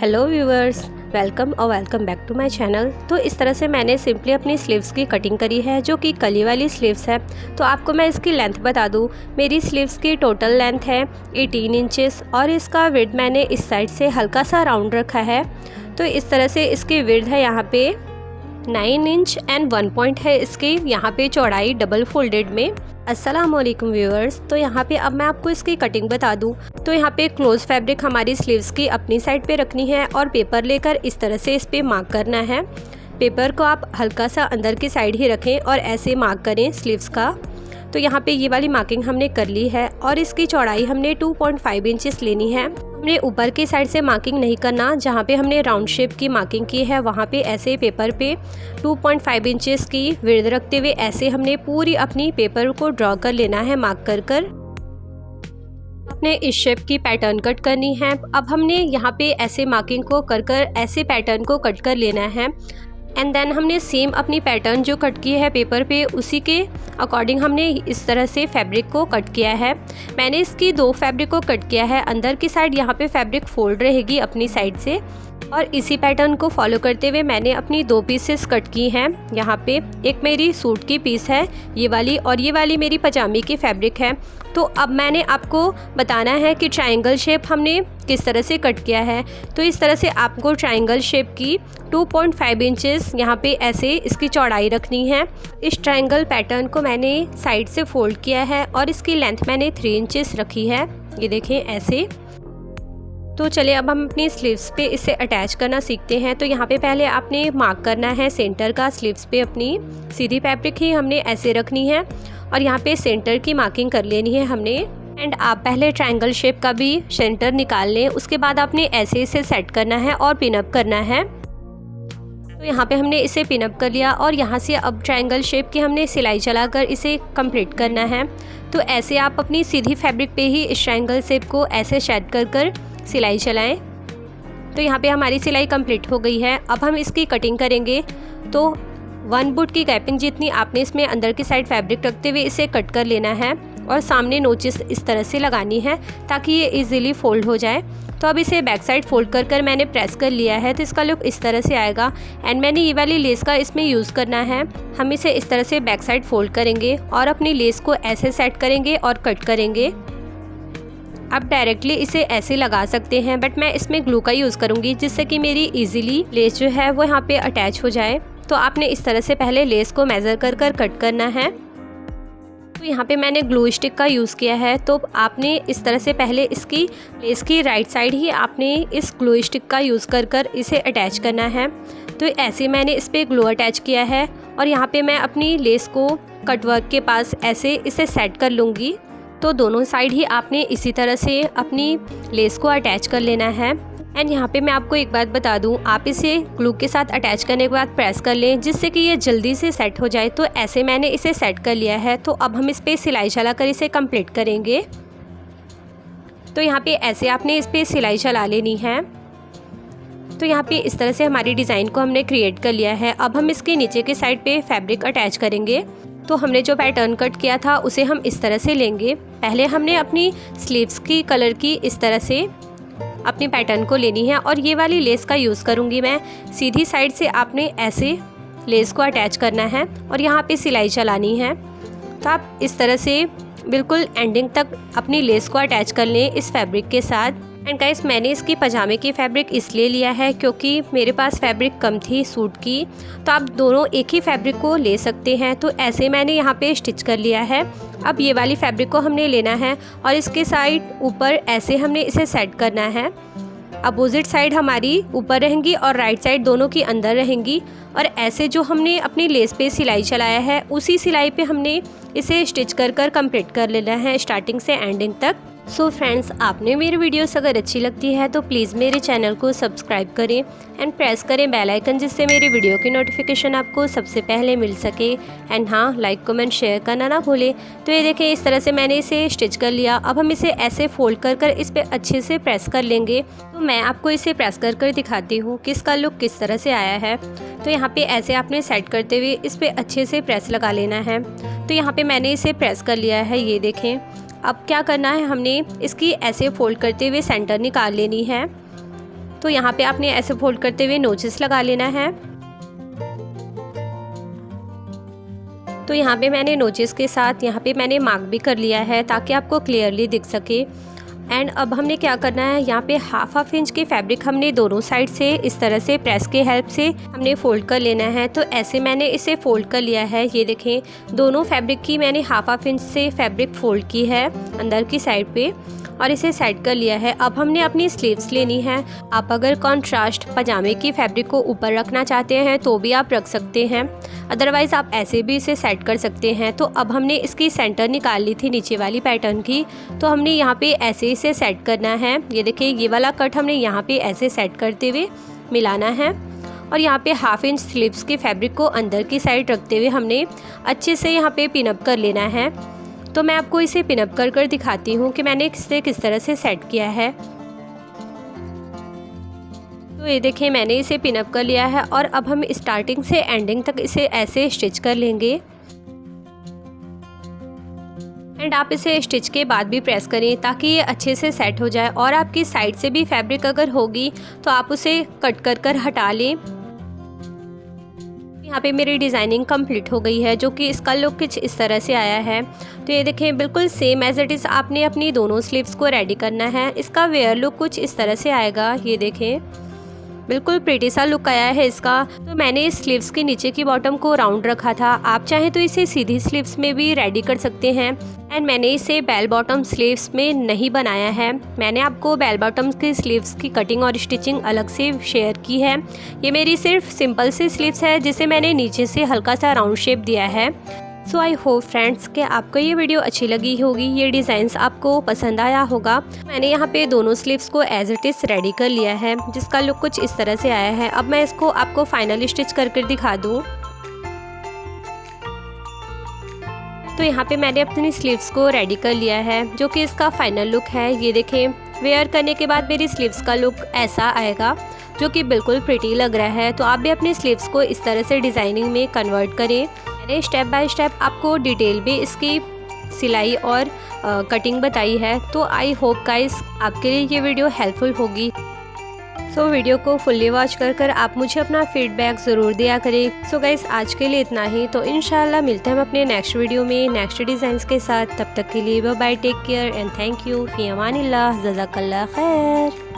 Hello viewers, welcome और welcome back to my channel. तो इस तरह से मैंने सिंपली अपनी स्लीव्स की कटिंग करी है, जो कि कली वाली स्लीव्स है। तो आपको मैं इसकी लेंथ बता दूं, मेरी स्लीव्स की टोटल लेंथ है 18 इंचेस और इसका विड्थ मैंने इस साइड से हल्का सा राउंड रखा है। तो इस तरह से इसकी विड्थ है यहाँ पे 9 इंच एंड 1 पॉइंट है इसकी यहाँ पे चौड़ाई डबल फोल्डेड में। अस्सलाम वालेकुम व्यूअर्स। तो यहाँ पे अब मैं आपको इसकी कटिंग बता दूँ। तो यहाँ पे क्लोज फैब्रिक हमारी स्लीव्स की अपनी साइड पे रखनी है और पेपर लेकर इस तरह से इस पे मार्क करना है। पेपर को आप हल्का सा अंदर की साइड ही रखें और ऐसे मार्क करें स्लीव्स का। तो यहाँ पे ये वाली मार्किंग हमने कर ली है और इसकी चौड़ाई हमने 2.5 इंचेस लेनी है। हमने ऊपर की साइड से मार्किंग नहीं करना, जहाँ पे हमने राउंड शेप की मार्किंग की है वहाँ पे ऐसे पेपर पे 2.5 इंचेस की विड्थ रखते हुए ऐसे हमने पूरी अपनी पेपर को ड्रॉ कर लेना है मार्क कर अपने इस शेप की पैटर्न कट करनी है। अब हमने यहाँ पे ऐसे मार्किंग को कर ऐसे पैटर्न को कट कर लेना है एंड देन हमने सेम अपनी पैटर्न जो कट की है पेपर पे उसी के अकॉर्डिंग हमने इस तरह से फैब्रिक को कट किया है। मैंने इसकी 2 फैब्रिक को कट किया है। अंदर की साइड यहाँ पे फैब्रिक फोल्ड रहेगी अपनी साइड से और इसी पैटर्न को फॉलो करते हुए मैंने अपनी 2 पीसेस कट की हैं। यहाँ पे एक मेरी सूट की पीस है ये वाली और ये वाली मेरी पजामे की फैब्रिक है। तो अब मैंने आपको बताना है कि ट्रायंगल शेप हमने किस तरह से कट किया है। तो इस तरह से आपको ट्रायंगल शेप की 2.5 इंचेस यहाँ पे ऐसे इसकी चौड़ाई रखनी है। इस ट्रायंगल पैटर्न को मैंने साइड से फोल्ड किया है और इसकी लेंथ मैंने 3 इंचेस रखी है। ये देखें ऐसे। तो चलिए अब हम अपनी स्लीव्स पे इसे अटैच करना सीखते हैं। तो यहाँ पे पहले आपने मार्क करना है सेंटर का। स्लीव्स पे अपनी सीधी फैब्रिक ही हमने ऐसे रखनी है और यहाँ पे सेंटर की मार्किंग कर लेनी है हमने। एंड आप पहले ट्रायंगल शेप का भी सेंटर निकाल लें, उसके बाद आपने ऐसे इसे सेट करना है और पिन अप करना है। तो यहाँ पे हमने इसे पिन अप कर लिया और यहाँ से अब ट्रायंगल शेप की हमने सिलाई चलाकर इसे कंप्लीट करना है। तो ऐसे आप अपनी सीधी फैब्रिक पे ही इस ट्रायंगल शेप को ऐसे सेट कर सिलाई चलाएं। तो यहाँ पे हमारी सिलाई कंप्लीट हो गई है। अब हम इसकी कटिंग करेंगे। तो 1 बुट की गैपिंग जितनी आपने इसमें अंदर की साइड फैब्रिक रखते हुए इसे कट कर लेना है और सामने नोचेस इस तरह से लगानी है ताकि ये इजीली फोल्ड हो जाए। तो अब इसे बैक साइड फोल्ड कर मैंने प्रेस कर लिया है। तो इसका लुक इस तरह से आएगा एंड मैंने ये वाली लेस का इसमें यूज़ करना है। हम इसे इस तरह से बैक साइड फोल्ड करेंगे और अपनी लेस को ऐसे सेट करेंगे और कट करेंगे। आप डायरेक्टली इसे ऐसे लगा सकते हैं बट मैं इसमें ग्लू का यूज़ करूँगी जिससे कि मेरी इजीली लेस जो है वो यहाँ पे अटैच हो जाए। तो आपने इस तरह से पहले लेस को मेज़र कर कट करना है। तो यहाँ पे मैंने ग्लू स्टिक का यूज़ किया है। तो आपने इस तरह से पहले इसकी लेस की राइट साइड ही आपने इस ग्लू स्टिक का यूज़ कर इसे अटैच करना है। तो ऐसे मैंने इस पर ग्लू अटैच किया है और यहाँ पे मैं अपनी लेस को कटवर्क के पास ऐसे इसे सेट कर लूँगी। तो दोनों साइड ही आपने इसी तरह से अपनी लेस को अटैच कर लेना है। एंड यहाँ पे मैं आपको एक बात बता दूँ, आप इसे ग्लू के साथ अटैच करने के बाद प्रेस कर लें जिससे कि ये जल्दी से सेट हो जाए। तो ऐसे मैंने इसे सेट कर लिया है। तो अब हम इस पर सिलाई चलाकर इसे कंप्लीट करेंगे। तो यहाँ पे ऐसे आपने इस पर सिलाई चला लेनी है। तो यहाँ पे इस तरह से हमारी डिज़ाइन को हमने क्रिएट कर लिया है। अब हम इसके नीचे के साइड पे फैब्रिक अटैच करेंगे। तो हमने जो पैटर्न कट किया था उसे हम इस तरह से लेंगे। पहले हमने अपनी स्लीव्स की कलर की इस तरह से अपनी पैटर्न को लेनी है और ये वाली लेस का यूज़ करूँगी मैं। सीधी साइड से आपने ऐसे लेस को अटैच करना है और यहाँ पे सिलाई चलानी है। तो आप इस तरह से बिल्कुल एंडिंग तक अपनी लेस को अटैच कर लें इस फैब्रिक के साथ। एंड गाइस, मैंने इसकी पजामे की फैब्रिक इसलिए लिया है क्योंकि मेरे पास फैब्रिक कम थी सूट की। तो आप दोनों एक ही फैब्रिक को ले सकते हैं। तो ऐसे मैंने यहाँ पे स्टिच कर लिया है। अब ये वाली फैब्रिक को हमने लेना है और इसके साइड ऊपर ऐसे हमने इसे सेट करना है। अपोजिट साइड हमारी ऊपर रहेंगी और राइट साइड दोनों की अंदर रहेंगी और ऐसे जो हमने अपनी लेस पे सिलाई चलाया है उसी सिलाई पे हमने इसे स्टिच कर कंप्लीट कर लेना है स्टार्टिंग से एंडिंग तक। सो फ्रेंड्स, आपने मेरी वीडियोस अगर अच्छी लगती है तो प्लीज़ मेरे चैनल को सब्सक्राइब करें एंड प्रेस करें बेल आइकन जिससे मेरी वीडियो की नोटिफिकेशन आपको सबसे पहले मिल सके। एंड हाँ, लाइक कमेंट शेयर करना ना भूलें। तो ये देखें इस तरह से मैंने इसे स्टिच कर लिया। अब हम इसे ऐसे फोल्ड कर इस पर अच्छे से प्रेस कर लेंगे। तो मैं आपको इसे प्रेस कर दिखाती हूँ कि इसका लुक किस तरह से आया है। तो यहाँ पे ऐसे आपने सेट करते हुए इस पर अच्छे से प्रेस लगा लेना है। तो यहाँ पे मैंने इसे प्रेस कर लिया है। ये देखें अब क्या करना है, हमने इसकी ऐसे फोल्ड करते हुए सेंटर निकाल लेनी है। तो यहाँ पे आपने ऐसे फोल्ड करते हुए नोचेस लगा लेना है। तो यहाँ पे मैंने नोचेस के साथ यहाँ पे मैंने मार्क भी कर लिया है ताकि आपको क्लियरली दिख सके। एंड अब हमने क्या करना है, यहाँ पे हाफ इंच के फैब्रिक हमने दोनों साइड से इस तरह से प्रेस के हेल्प से हमने फोल्ड कर लेना है। तो ऐसे मैंने इसे फोल्ड कर लिया है। ये देखें, दोनों फैब्रिक की मैंने हाफ इंच से फैब्रिक फोल्ड की है अंदर की साइड पे और इसे सेट कर लिया है। अब हमने अपनी स्लीव्स लेनी है। आप अगर कॉन्ट्रास्ट पजामे की फैब्रिक को ऊपर रखना चाहते हैं तो भी आप रख सकते हैं, अदरवाइज़ आप ऐसे भी इसे सेट कर सकते हैं। तो अब हमने इसकी सेंटर निकाल ली थी नीचे वाली पैटर्न की, तो हमने यहाँ पे ऐसे इसे सेट करना है। ये देखिए, ये वाला कट हमने यहाँ पे ऐसे सेट करते हुए मिलाना है और यहाँ पे हाफ इंच स्लीव्स के फैब्रिक को अंदर की साइड रखते हुए हमने अच्छे से यहाँ पे पिनअप कर लेना है। तो मैं आपको इसे पिनअप कर कर दिखाती हूँ कि मैंने इसे किस तरह से सेट किया है। तो ये देखिए, मैंने इसे पिनअप कर लिया है और अब हम स्टार्टिंग से एंडिंग तक इसे ऐसे स्टिच कर लेंगे। एंड आप इसे स्टिच के बाद भी प्रेस करें ताकि ये अच्छे से सेट हो जाए। और आपकी साइड से भी फैब्रिक अगर होगी तो आप उसे कट कर कर हटा लें। यहाँ पे मेरी डिज़ाइनिंग कंप्लीट हो गई है, जो कि इसका लुक कुछ इस तरह से आया है। तो ये देखें, बिल्कुल सेम एज इट इज़ आपने अपनी दोनों स्लीव्स को रेडी करना है। इसका वेयर लुक कुछ इस तरह से आएगा। ये देखें, बिल्कुल प्रीटी सा लुक आया है इसका। तो मैंने इस स्लीव्स के नीचे की बॉटम को राउंड रखा था। आप चाहें तो इसे सीधी स्लीव्स में भी रेडी कर सकते हैं। एंड मैंने इसे बेल बॉटम स्लीव्स में नहीं बनाया है। मैंने आपको बेल बॉटम की स्लीव्स की कटिंग और स्टिचिंग अलग से शेयर की है। ये मेरी सिर्फ सिंपल सी स्लीव्स है जिसे मैंने नीचे से हल्का सा राउंड शेप दिया है। सो आई होप फ्रेंड्स कि आपको ये वीडियो अच्छी लगी होगी, ये डिज़ाइंस आपको पसंद आया होगा। मैंने यहाँ पे दोनों स्लीव्स को एज इट इज़ रेडी कर लिया है, जिसका लुक कुछ इस तरह से आया है। अब मैं इसको आपको फाइनल स्टिच करके दिखा दूँ। तो यहाँ पे मैंने अपनी स्लीव्स को रेडी कर लिया है, जो कि इसका फाइनल लुक है। ये देखें, वेयर करने के बाद मेरी स्लीव्स का लुक ऐसा आएगा, जो कि बिल्कुल प्रिटी लग रहा है। तो आप भी अपनी स्लीव्स को इस तरह से डिज़ाइनिंग में कन्वर्ट करें। मैंने स्टेप बाय स्टेप आपको डिटेल भी इसकी सिलाई और कटिंग बताई है। तो आई होप गाइस आपके लिए ये वीडियो हेल्पफुल होगी। सो वीडियो को फुल्ली वॉच कर कर आप मुझे अपना फीडबैक ज़रूर दिया करें। सो गाइस आज के लिए इतना ही। तो इंशाल्लाह मिलते हैं हम अपने नेक्स्ट वीडियो में नेक्स्ट डिज़ाइंस के साथ। तब तक के लिए bye bye, take care and thank you. फी अमानिल्लाह, जज़ाकल्लाह खैर।